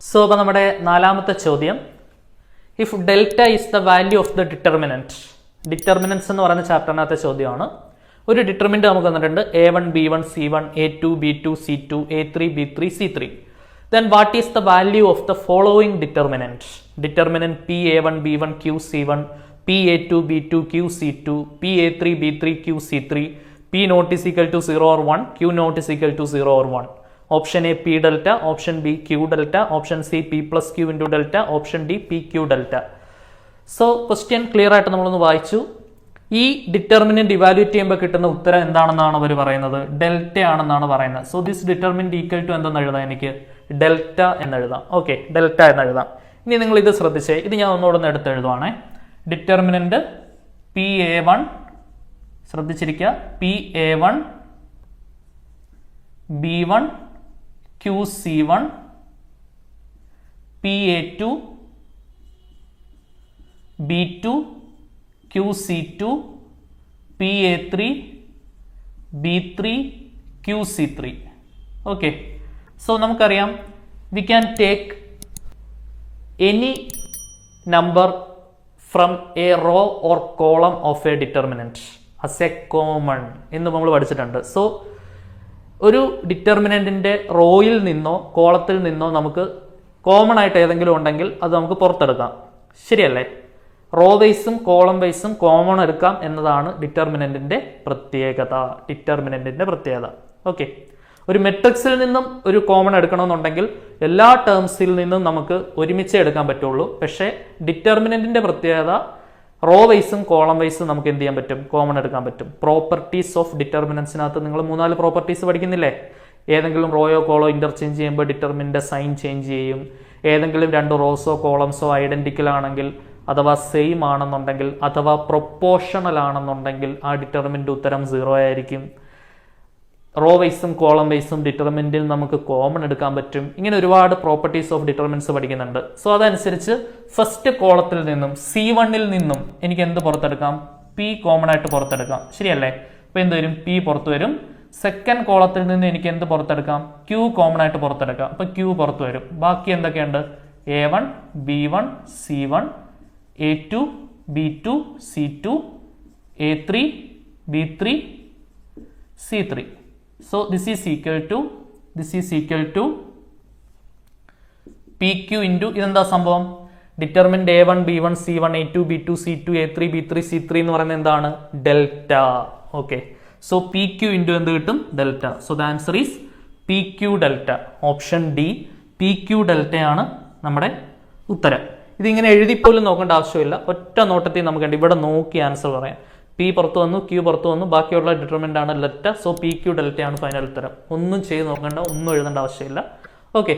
So അപ്പോൾ നമ്മുടെ നാലാമത്തെ ചോദ്യം, if delta is the value of the determinant. Determinants എന്ന് പറയുന്ന ചാപ്റ്ററിനകത്തെ ചോദ്യമാണ്. ഒരു ഡിറ്റർമിനൻറ്റ് നമുക്ക് തന്നിട്ടുണ്ട് A1 B1 C1 A2 B2 C2 A3 B3 C3. Then what is the value of the following determinant? Determinant P A1 B1 Q C1 P A2 B2 Q C2 P A3 B3 Q C3 P not is equal to 0 or 1 Q not is equal to 0 or 1. Option A P delta, option B Q delta, option C P plus Q into delta, option D P Q delta. So question clear ആയിട്ട് നമ്മളൊന്ന് വായിച്ചു. ഈ determinant evaluate ചെയ്യുമ്പോൾ കിട്ടുന്ന ഉത്തരം എന്താണെന്നാണ് അവർ പറയുന്നത്? Delta ആണെന്നാണ് പറയുന്നത്. So this determinant equal to എന്തെന്ന് എഴുതാം? എനിക്ക് ഡെൽറ്റ എന്നെഴുതാം. ഓക്കെ, ഡെൽറ്റ എന്നെഴുതാം. ഇനി നിങ്ങൾ ഇത് ശ്രദ്ധിച്ചേ, ഇത് ഞാൻ ഒന്നുകൂടെ ഒന്ന് എടുത്ത് എഴുതുവാണേ. ഡിറ്റർമിനന്റ് PA1, ശ്രദ്ധിച്ചിരിക്കുക, PA1 B1 QC1 PA2 B2 QC2 PA3 B3 QC3. Okay, so നമുക്കറിയാം we can take any number from a row or column of a determinant as a common എന്ന് നമ്മൾ പഠിച്ചിട്ടുണ്ട്. സോ ഒരു ഡിറ്റർമിനൻറ്റിൻ്റെ റോയിൽ നിന്നോ കോളത്തിൽ നിന്നോ നമുക്ക് കോമൺ ആയിട്ട് ഏതെങ്കിലും ഉണ്ടെങ്കിൽ അത് നമുക്ക് പുറത്തെടുക്കാം. ശരിയല്ലേ? റോ വൈസും കോളം വൈസും കോമൺ എടുക്കാം എന്നതാണ് ഡിറ്റർമിനൻറ്റിൻ്റെ പ്രത്യേകത. ഓക്കെ, ഒരു മെട്രിക്സിൽ നിന്നും ഒരു കോമൺ എടുക്കണമെന്നുണ്ടെങ്കിൽ എല്ലാ ടേംസിൽ നിന്നും നമുക്ക് ഒരുമിച്ച് എടുക്കാൻ പറ്റുള്ളൂ. പക്ഷേ ഡിറ്റർമിനൻറ്റിൻ്റെ പ്രത്യേകത റോ വൈസും കോളം വൈസും നമുക്ക് എന്ത് ചെയ്യാൻ പറ്റും? കോമൺ എടുക്കാൻ പറ്റും. പ്രോപ്പർട്ടീസ് ഓഫ് ഡിറ്റർമിനൻസിനകത്ത് നിങ്ങൾ 3-4 പ്രോപ്പർട്ടീസ് പഠിക്കുന്നില്ലേ? ഏതെങ്കിലും റോയോ കോളോ ഇന്റർചേഞ്ച് ചെയ്യുമ്പോൾ ഡിറ്റർമിനന്റ് സൈൻ ചേഞ്ച് ചെയ്യും. ഏതെങ്കിലും 2 റോസോ കോളംസോ ഐഡന്റിക്കൽ ആണെങ്കിൽ, അഥവാ സെയിം ആണെന്നുണ്ടെങ്കിൽ, അഥവാ പ്രൊപ്പോർഷണൽ ആണെന്നുണ്ടെങ്കിൽ ആ ഡിറ്റർമിനന്റ് ഉത്തരം 0 ആയിരിക്കും. റോ വൈസും കോളം വൈസും ഡിറ്റർമിനന്റിൽ നമുക്ക് കോമൺ എടുക്കാൻ പറ്റും. ഇങ്ങനെ ഒരുപാട് പ്രോപ്പർട്ടീസ് ഓഫ് ഡിറ്റർമിനൻസ് പഠിക്കുന്നുണ്ട്. സോ അതനുസരിച്ച് ഫസ്റ്റ് കോളത്തിൽ നിന്നും C1ൽ നിന്നും എനിക്ക് എന്ത് പുറത്തെടുക്കാം? P കോമൺ ആയിട്ട് പുറത്തെടുക്കാം. ശരിയല്ലേ? അപ്പൊ എന്ത് വരും? P പുറത്തു വരും. സെക്കൻഡ് കോളത്തിൽ നിന്ന് എനിക്ക് എന്ത് പുറത്തെടുക്കാം? Q കോമൺ ആയിട്ട് പുറത്തെടുക്കാം. അപ്പൊ Q പുറത്തു വരും. ബാക്കി എന്തൊക്കെയുണ്ട്? A1 B1 C1 A2 B2 C2 A3 B3 C3. So this is equal to PQ into ഇതെന്താ സംഭവം? Determinant A1 B1 C1 A2 B2 C2 A3 B3 C3 എന്ന് പറയുന്നത് എന്താണ്? Delta. Okay, so PQ into എന്ത് കിട്ടും? Delta. So the answer is PQ delta. Option D PQ ഡെൽറ്റയാണ് നമ്മുടെ ഉത്തരം. ഇതിങ്ങനെ എഴുതിപ്പോലും നോക്കേണ്ട ആവശ്യമില്ല. ഒറ്റ നോട്ടത്തിൽ നമുക്ക് ഇവിടെ നോക്കി ആൻസർ പറയാം. P പുറത്തു വന്നു, Q പുറത്തു വന്നു, ബാക്കിയുള്ള ഡിറ്റർമിനന്റ് ആണ് ഡെൽറ്റ. സോ PQ ഡെൽറ്റയാണ് ഫൈനൽ ഉത്തരം. ഒന്നും ചെയ്ത് നോക്കേണ്ട, ഒന്നും എഴുതേണ്ട ആവശ്യമില്ല. ഓക്കെ.